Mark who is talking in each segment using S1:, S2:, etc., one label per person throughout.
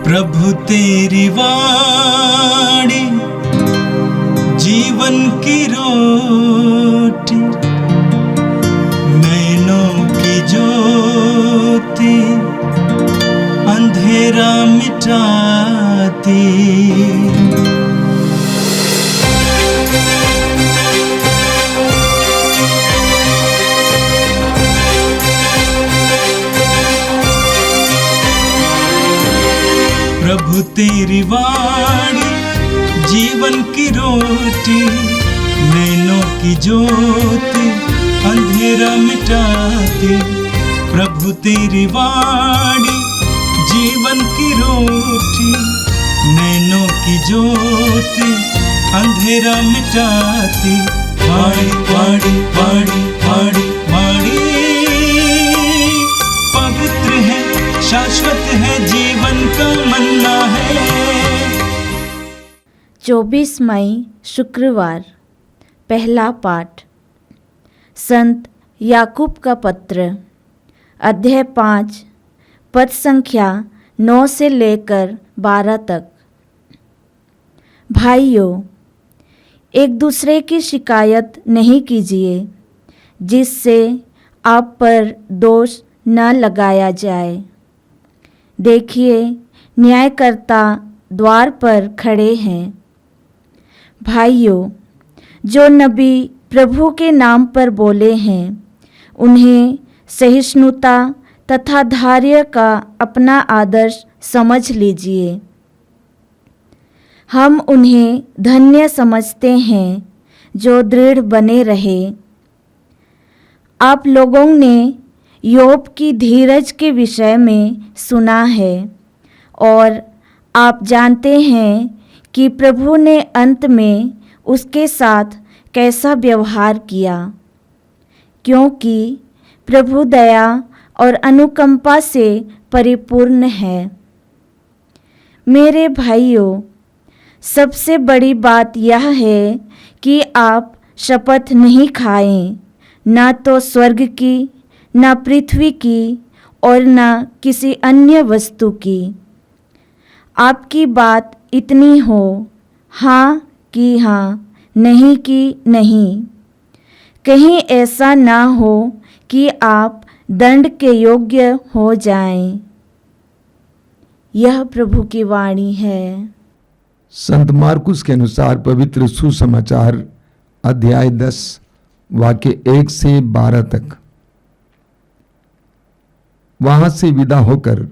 S1: प्रभु तेरी वाणी जीवन की रोटी, नैनों की ज्योति अंधेरा मिटाती। प्रभु तेरी वाणी जीवन की रोटी, नैनों की ज्योति अंधेरा मिटाती। प्रभु तेरी वाणी जीवन की रोटी, नैनों की ज्योति अंधेरा मिटाती। वाणी वाणी वाणी वाणी वाणी पवित्र है, शाश्वत है, जीवन का मन्ना है।
S2: 24 मई शुक्रवार। पहला पाठ संत याकूब का पत्र, अध्याय 5, पद संख्या 9 से लेकर 12 तक। भाइयों, एक दूसरे की शिकायत नहीं कीजिए, जिससे आप पर दोष न लगाया जाए। देखिए, न्यायकर्ता द्वार पर खड़े हैं। भाइयों, जो नबी प्रभु के नाम पर बोले हैं, उन्हें सहिष्णुता तथा धैर्य का अपना आदर्श समझ लीजिए। हम उन्हें धन्य समझते हैं जो दृढ़ बने रहे। आप लोगों ने योब की धीरज के विषय में सुना है और आप जानते हैं कि प्रभु ने अंत में उसके साथ कैसा व्यवहार किया, क्योंकि प्रभु दया और अनुकंपा से परिपूर्ण है। मेरे भाइयों, सबसे बड़ी बात यह है कि आप शपथ नहीं खाएं, न तो स्वर्ग की, न पृथ्वी की और न किसी अन्य वस्तु की। आपकी बात इतनी हो, हाँ कि हाँ, नहीं कि नहीं। कहीं ऐसा ना हो कि आप दंड के योग्य हो जाएं। यह प्रभु की वाणी है।
S3: संत मार्कुस के अनुसार पवित्र सुसमाचार अध्याय 10 वाक्य 1 से 12 तक। वहां से विदा होकर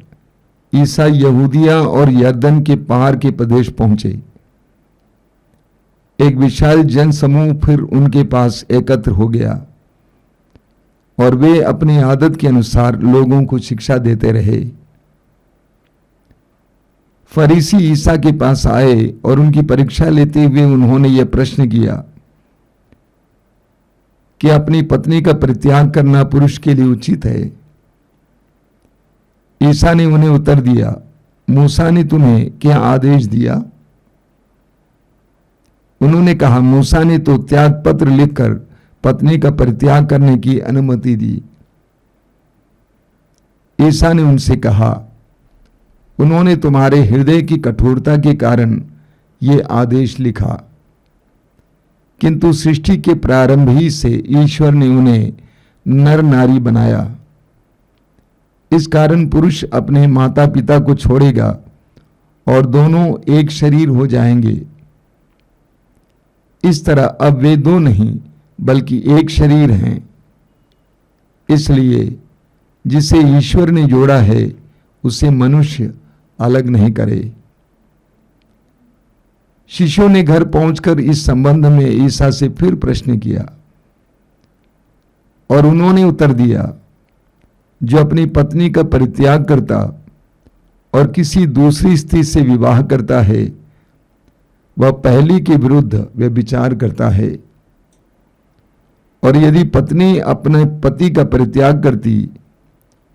S3: ईसा यहूदिया और यरदन के पार के प्रदेश पहुंचे। एक विशाल जन समूह फिर उनके पास एकत्र हो गया और वे अपनी आदत के अनुसार लोगों को शिक्षा देते रहे। फरीसी ईसा के पास आए और उनकी परीक्षा लेते हुए उन्होंने यह प्रश्न किया कि अपनी पत्नी का परित्याग करना पुरुष के लिए उचित है। ईसा ने उन्हें उत्तर दिया, मूसा ने तुम्हें क्या आदेश दिया? उन्होंने कहा, मूसा ने तो त्याग पत्र लिखकर पत्नी का परित्याग करने की अनुमति दी। ईसा ने उनसे कहा, उन्होंने तुम्हारे हृदय की कठोरता के कारण ये आदेश लिखा, किंतु सृष्टि के प्रारंभ ही से ईश्वर ने उन्हें नर नारी बनाया। इस कारण पुरुष अपने माता पिता को छोड़ेगा और दोनों एक शरीर हो जाएंगे। इस तरह अब वे दो नहीं बल्कि एक शरीर हैं। इसलिए जिसे ईश्वर ने जोड़ा है उसे मनुष्य अलग नहीं करे। शिष्यों ने घर पहुंचकर इस संबंध में ईसा से फिर प्रश्न किया और उन्होंने उत्तर दिया, जो अपनी पत्नी का परित्याग करता और किसी दूसरी स्त्री से विवाह करता है, वह पहली के विरुद्ध व्यभिचार करता है। और यदि पत्नी अपने पति का परित्याग करती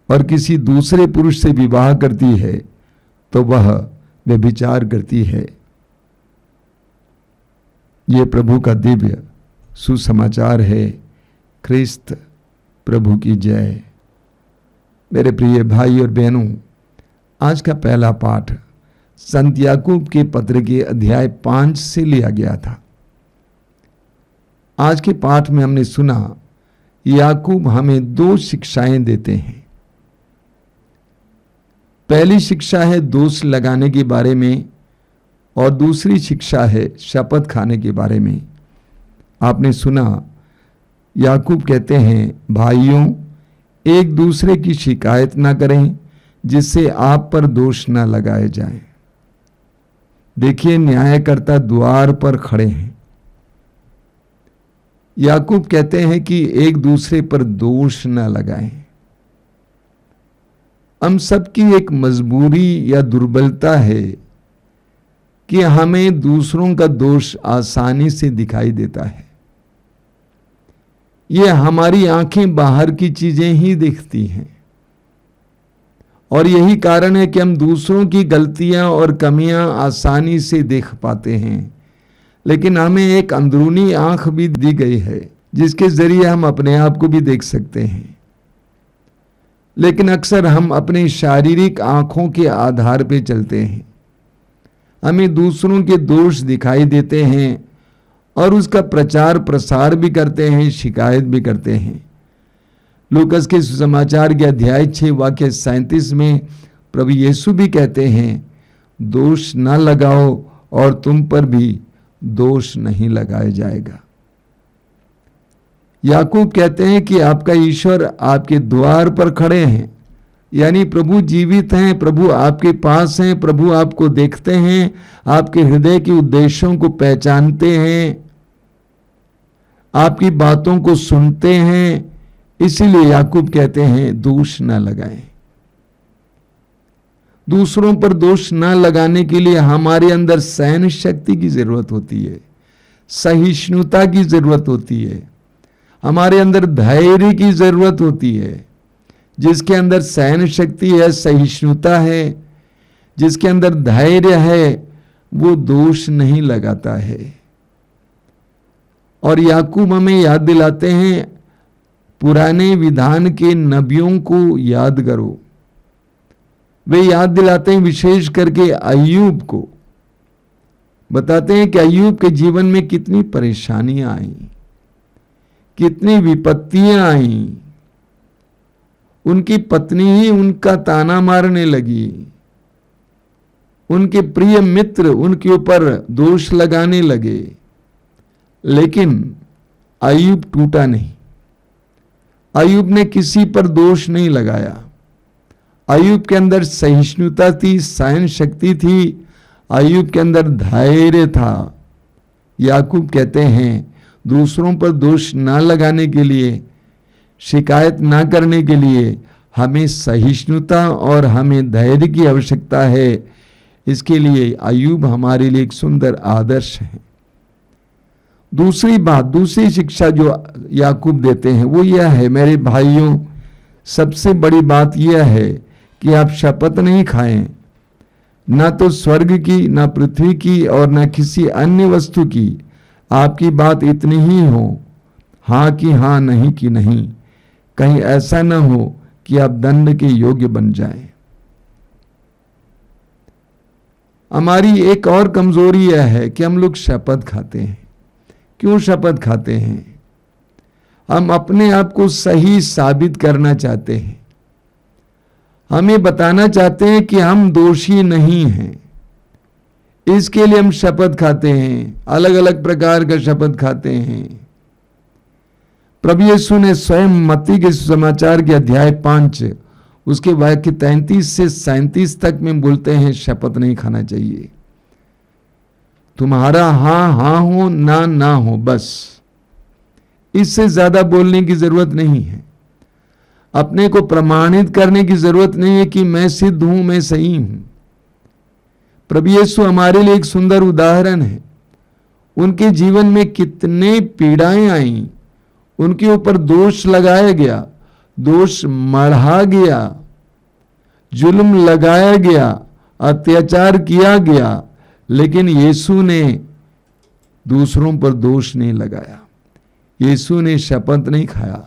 S3: और किसी दूसरे पुरुष से विवाह करती है, तो वह व्यभिचार करती है। ये प्रभु का दिव्य सुसमाचार है। ख्रिस्त प्रभु की जय। मेरे प्रिय भाई और बहनों, आज का पहला पाठ संत याकूब के पत्र के अध्याय 5 से लिया गया था। आज के पाठ में हमने सुना याकूब हमें 2 शिक्षाएं देते हैं। पहली शिक्षा है दोष लगाने के बारे में और दूसरी शिक्षा है शपथ खाने के बारे में। आपने सुना याकूब कहते हैं, भाइयों एक दूसरे की शिकायत ना करें जिससे आप पर दोष ना लगाए जाए। देखिए न्यायकर्ता द्वार पर खड़े हैं। याकूब कहते हैं कि एक दूसरे पर दोष ना लगाएं। हम सबकी एक मजबूरी या दुर्बलता है कि हमें दूसरों का दोष आसानी से दिखाई देता है। ये हमारी आंखें बाहर की चीजें ही देखती हैं और यही कारण है कि हम दूसरों की गलतियां और कमियां आसानी से देख पाते हैं। लेकिन हमें एक अंदरूनी आंख भी दी गई है जिसके जरिए हम अपने आप को भी देख सकते हैं। लेकिन अक्सर हम अपनी शारीरिक आंखों के आधार पर चलते हैं। हमें दूसरों के दोष दिखाई देते हैं और उसका प्रचार प्रसार भी करते हैं, शिकायत भी करते हैं। लूकस के सुसमाचार के अध्याय 6 वाक्य 37 में प्रभु यीशु भी कहते हैं, दोष न लगाओ और तुम पर भी दोष नहीं लगाया जाएगा। याकूब कहते हैं कि आपका ईश्वर आपके द्वार पर खड़े हैं, यानी प्रभु जीवित हैं, प्रभु आपके पास हैं, प्रभु आपको देखते हैं, आपके हृदय के उद्देश्यों को पहचानते हैं, आपकी बातों को सुनते हैं। इसीलिए याकूब कहते हैं दोष न लगाएं। दूसरों पर दोष न लगाने के लिए हमारे अंदर सहन शक्ति की जरूरत होती है, सहिष्णुता की जरूरत होती है, हमारे अंदर धैर्य की जरूरत होती है। जिसके अंदर सहन शक्ति है, सहिष्णुता है, जिसके अंदर धैर्य है, वो दोष नहीं लगाता है। और याकूब हमें याद दिलाते हैं, पुराने विधान के नबियों को याद करो। वे याद दिलाते हैं विशेष करके अय्यूब को, बताते हैं कि अय्यूब के जीवन में कितनी परेशानियां आई, कितनी विपत्तियां आई। उनकी पत्नी ही उनका ताना मारने लगी, उनके प्रिय मित्र उनके ऊपर दोष लगाने लगे, लेकिन अय्यूब टूटा नहीं। अय्यूब ने किसी पर दोष नहीं लगाया। अय्यूब के अंदर सहिष्णुता थी, सहन शक्ति थी, अय्यूब के अंदर धैर्य था। याकूब कहते हैं दूसरों पर दोष ना लगाने के लिए, शिकायत ना करने के लिए हमें सहिष्णुता और हमें धैर्य की आवश्यकता है। इसके लिए अय्यूब हमारे लिए एक सुंदर आदर्श है। दूसरी बात, दूसरी शिक्षा जो याकूब देते हैं वो यह है, मेरे भाइयों सबसे बड़ी बात यह है कि आप शपथ नहीं खाएं, ना तो स्वर्ग की, ना पृथ्वी की और ना किसी अन्य वस्तु की। आपकी बात इतनी ही हो, हाँ कि हाँ, नहीं कि नहीं। कहीं ऐसा ना हो कि आप दंड के योग्य बन जाएं। हमारी एक और कमजोरी यह है कि हम लोग शपथ खाते हैं। क्यों शपथ खाते हैं? हम अपने आप को सही साबित करना चाहते हैं, हमें बताना चाहते हैं कि हम दोषी नहीं हैं। इसके लिए हम शपथ खाते हैं, अलग अलग प्रकार का शपथ खाते हैं। प्रभु यीशु ने स्वयं मत्ती के सुसमाचार के अध्याय 5 उसके वाक्य 33 से 37 तक में बोलते हैं शपथ नहीं खाना चाहिए। तुम्हारा हाँ हाँ हो, ना ना हो, बस इससे ज्यादा बोलने की जरूरत नहीं है। अपने को प्रमाणित करने की जरूरत नहीं है कि मैं सिद्ध हूं, मैं सही हूं। प्रभु यीशु हमारे लिए एक सुंदर उदाहरण है। उनके जीवन में कितने पीड़ाएं आई, उनके ऊपर दोष लगाया गया, दोष मढ़ा गया, जुल्म लगाया गया, अत्याचार किया गया, लेकिन यीशु ने दूसरों पर दोष नहीं लगाया। यीशु ने शपथ नहीं खाया।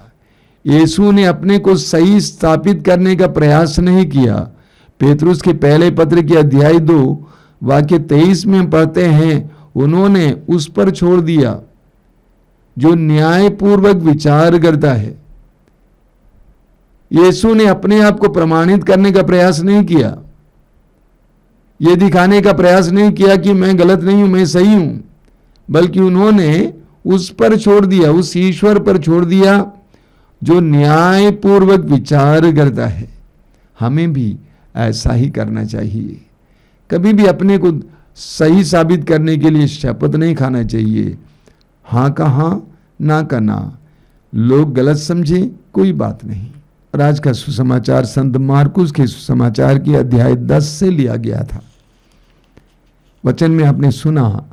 S3: यीशु ने अपने को सही स्थापित करने का प्रयास नहीं किया। पेतरुस के पहले पत्र के अध्याय 2 वाक्य 23 में पढ़ते हैं, उन्होंने उस पर छोड़ दिया जो न्यायपूर्वक विचार करता है। यीशु ने अपने आप को प्रमाणित करने का प्रयास नहीं किया, यह दिखाने का प्रयास नहीं किया कि मैं गलत नहीं हूं, मैं सही हूं, बल्कि उन्होंने उस पर छोड़ दिया, उस ईश्वर पर छोड़ दिया जो न्यायपूर्वक विचार करता है। हमें भी ऐसा ही करना चाहिए। कभी भी अपने को सही साबित करने के लिए शपथ नहीं खाना चाहिए। हाँ का हाँ, ना का ना। लोग गलत समझे, कोई बात नहीं। और आज का सुसमाचार संत मार्कुस के सुसमाचार की अध्याय 10 से लिया गया था। वचन में आपने सुना,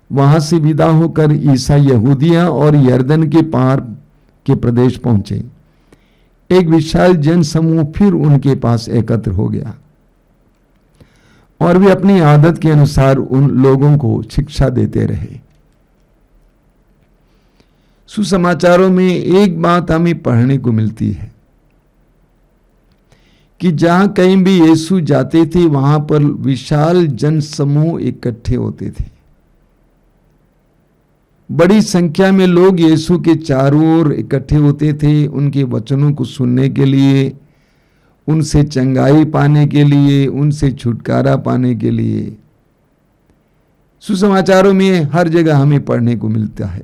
S3: वहां से विदा होकर ईसा यहूदिया और यरदन के पार के प्रदेश पहुंचे। एक विशाल जन समूह फिर उनके पास एकत्र हो गया और वे अपनी आदत के अनुसार उन लोगों को शिक्षा देते रहे। सुसमाचारों में एक बात हमें पढ़ने को मिलती है कि जहां कहीं भी यीशु जाते थे वहां पर विशाल जन समूह इकट्ठे होते थे। बड़ी संख्या में लोग यीशु के चारों ओर इकट्ठे होते थे, उनके वचनों को सुनने के लिए, उनसे चंगाई पाने के लिए, उनसे छुटकारा पाने के लिए। सुसमाचारों में हर जगह हमें पढ़ने को मिलता है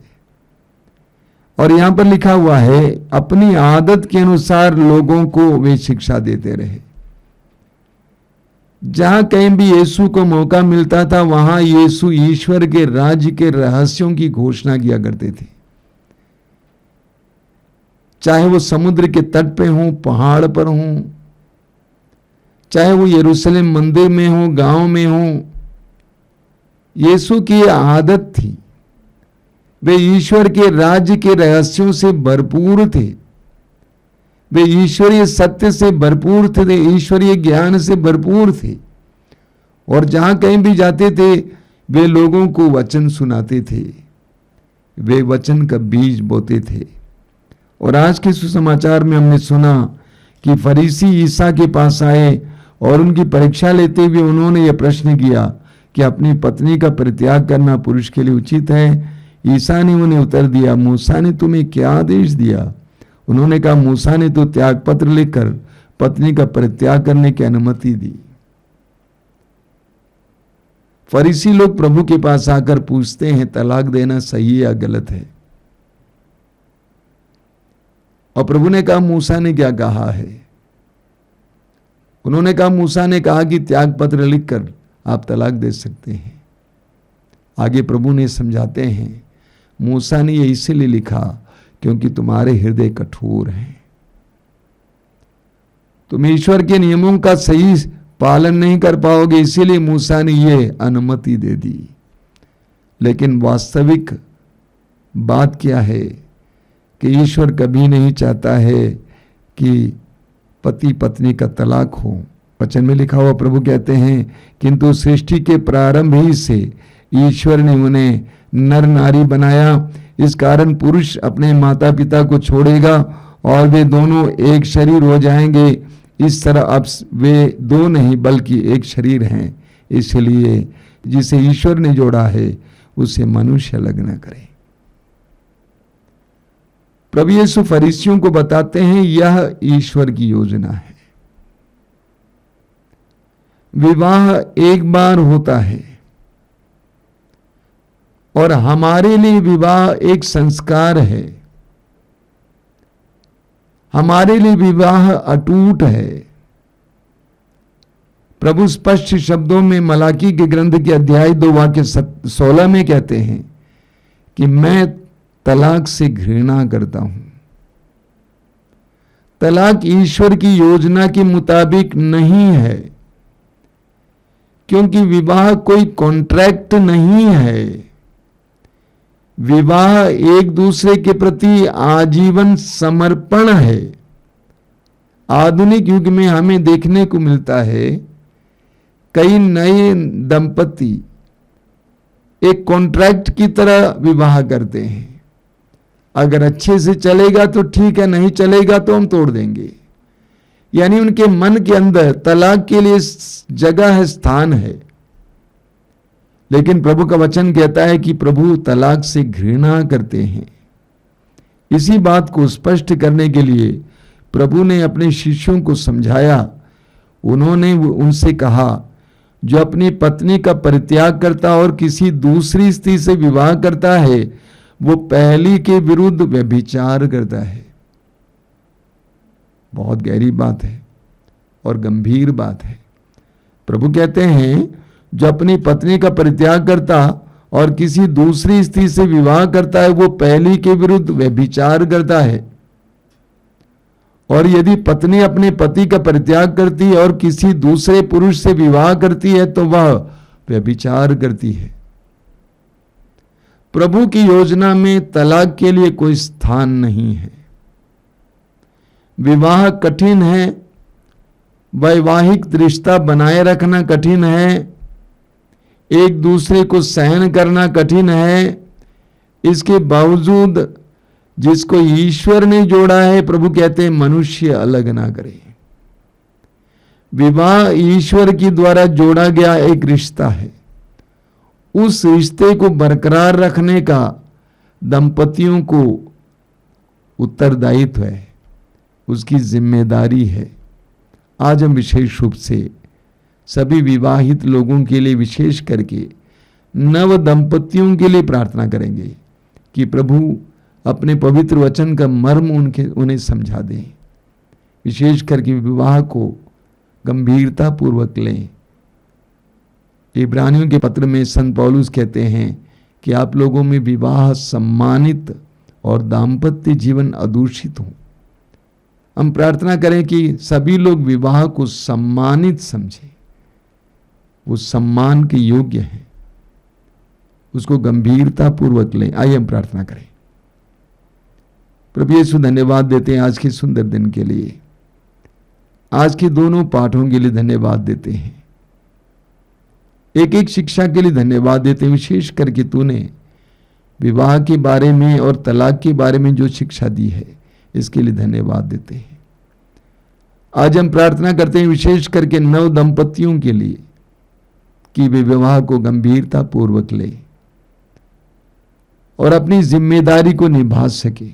S3: और यहां पर लिखा हुआ है, अपनी आदत के अनुसार लोगों को वे शिक्षा देते रहे। जहां कहीं भी यीशु को मौका मिलता था वहां यीशु ईश्वर के राज्य के रहस्यों की घोषणा किया करते थे। चाहे वो समुद्र के तट पे हो, पहाड़ पर हो, चाहे वो यरूशलेम मंदिर में हो, गांव में हो, यीशु की आदत थी। वे ईश्वर के राज्य के रहस्यों से भरपूर थे, वे ईश्वरीय सत्य से भरपूर थे, ईश्वरीय ज्ञान से भरपूर थे और जहां कहीं भी जाते थे वे लोगों को वचन सुनाते थे, वे वचन का बीज बोते थे। और आज के सुसमाचार में हमने सुना कि फरीसी ईसा के पास आए और उनकी परीक्षा लेते हुए उन्होंने यह प्रश्न किया कि अपनी पत्नी का परित्याग करना पुरुष के लिए उचित है। ईसा ने उन्हें उत्तर दिया, मूसा ने तुम्हें क्या आदेश दिया? उन्होंने कहा, मूसा ने तो त्याग पत्र लिखकर पत्नी का परित्याग करने की अनुमति दी। फरीसी लोग प्रभु के पास आकर पूछते हैं, तलाक देना सही या गलत है? और प्रभु ने कहा, मूसा ने क्या कहा है? उन्होंने कहा, मूसा ने कहा कि त्याग पत्र लिखकर आप तलाक दे सकते हैं। आगे प्रभु ने समझाते हैं, मूसा ने यह इसलिए लिखा क्योंकि तुम्हारे हृदय कठोर हैं, तुम ईश्वर के नियमों का सही पालन नहीं कर पाओगे, इसीलिए मूसा ने यह अनुमति दे दी। लेकिन वास्तविक बात क्या है कि ईश्वर कभी नहीं चाहता है कि पति पत्नी का तलाक हो। वचन में लिखा हुआ प्रभु कहते हैं, किंतु सृष्टि के प्रारंभ ही से ईश्वर ने उन्हें नर नारी बनाया, इस कारण पुरुष अपने माता पिता को छोड़ेगा और वे दोनों एक शरीर हो जाएंगे। इस तरह अब वे दो नहीं बल्कि एक शरीर हैं। इसलिए जिसे ईश्वर ने जोड़ा है उसे मनुष्य अलग न करे। प्रभु यीशु फरीसियों को बताते हैं, यह ईश्वर की योजना है। विवाह एक बार होता है और हमारे लिए विवाह एक संस्कार है, हमारे लिए विवाह अटूट है। प्रभु स्पष्ट शब्दों में मलाकी के ग्रंथ के अध्याय 2 वाक्य 16 में कहते हैं कि मैं तलाक से घृणा करता हूं। तलाक ईश्वर की योजना के मुताबिक नहीं है, क्योंकि विवाह कोई कॉन्ट्रैक्ट नहीं है। विवाह एक दूसरे के प्रति आजीवन समर्पण है। आधुनिक युग में हमें देखने को मिलता है कई नए दंपति एक कॉन्ट्रैक्ट की तरह विवाह करते हैं। अगर अच्छे से चलेगा तो ठीक है, नहीं चलेगा तो हम तोड़ देंगे। यानी उनके मन के अंदर तलाक के लिए जगह है, स्थान है। लेकिन प्रभु का वचन कहता है कि प्रभु तलाक से घृणा करते हैं। इसी बात को स्पष्ट करने के लिए प्रभु ने अपने शिष्यों को समझाया। उन्होंने उनसे कहा, जो अपनी पत्नी का परित्याग करता और किसी दूसरी स्त्री से विवाह करता है वो पहली के विरुद्ध व्यभिचार करता है। बहुत गहरी बात है और गंभीर बात है। प्रभु कहते हैं जो अपनी पत्नी का परित्याग करता और किसी दूसरी स्त्री से विवाह करता है वो पहली के विरुद्ध व्यभिचार करता है। और यदि पत्नी अपने पति का परित्याग करती है और किसी दूसरे पुरुष से विवाह करती है तो वह व्यभिचार करती है। प्रभु की योजना में तलाक के लिए कोई स्थान नहीं है। विवाह कठिन है, वैवाहिक रिश्ता बनाए रखना कठिन है, एक दूसरे को सहन करना कठिन है। इसके बावजूद जिसको ईश्वर ने जोड़ा है, प्रभु कहते हैं मनुष्य अलग ना करे। विवाह ईश्वर की द्वारा जोड़ा गया एक रिश्ता है। उस रिश्ते को बरकरार रखने का दंपतियों को उत्तरदायित्व है, उसकी जिम्मेदारी है। आज हम विशेष रूप से सभी विवाहित लोगों के लिए, विशेष करके नव दंपतियों के लिए प्रार्थना करेंगे कि प्रभु अपने पवित्र वचन का मर्म उन्हें समझा दें। विशेष करके विवाह को गंभीरता पूर्वक लें। इब्रानियों के पत्र में संत पौलुस कहते हैं कि आप लोगों में विवाह सम्मानित और दाम्पत्य जीवन अदूषित हो। हम प्रार्थना करें कि सभी लोग विवाह को सम्मानित समझें, वो सम्मान के योग्य है, उसको गंभीरता पूर्वक लें। आइए हम प्रार्थना करें। प्रभु यीशु, धन्यवाद देते हैं आज के सुंदर दिन के लिए, आज के दोनों पाठों के लिए धन्यवाद देते हैं, एक एक शिक्षा के लिए धन्यवाद देते हैं। विशेष करके तूने विवाह के बारे में और तलाक के बारे में जो शिक्षा दी है, इसके लिए धन्यवाद देते हैं। आज हम प्रार्थना करते हैं विशेष करके नव दंपतियों के लिए कि वे विवाह को गंभीरता पूर्वक ले और अपनी जिम्मेदारी को निभा सके।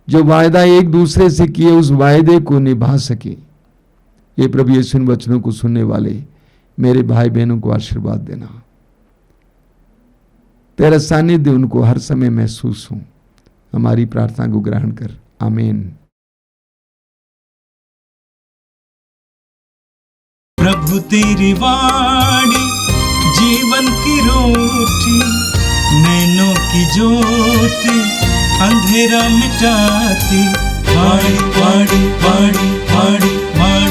S3: जो वायदा एक दूसरे से किए उस वायदे को निभा सके। ये प्रभु यीशु इन वचनों को सुनने वाले मेरे भाई बहनों को आशीर्वाद देना। तेरा सानिध्य उनको हर समय महसूस हो। हमारी प्रार्थना को ग्रहण कर, आमीन।
S1: प्रभु तेरी वाणी जीवन की रोटी, नैनों की ज्योति अंधेरा मिटाती। वाणी वाणी वाणी वाणी वाणी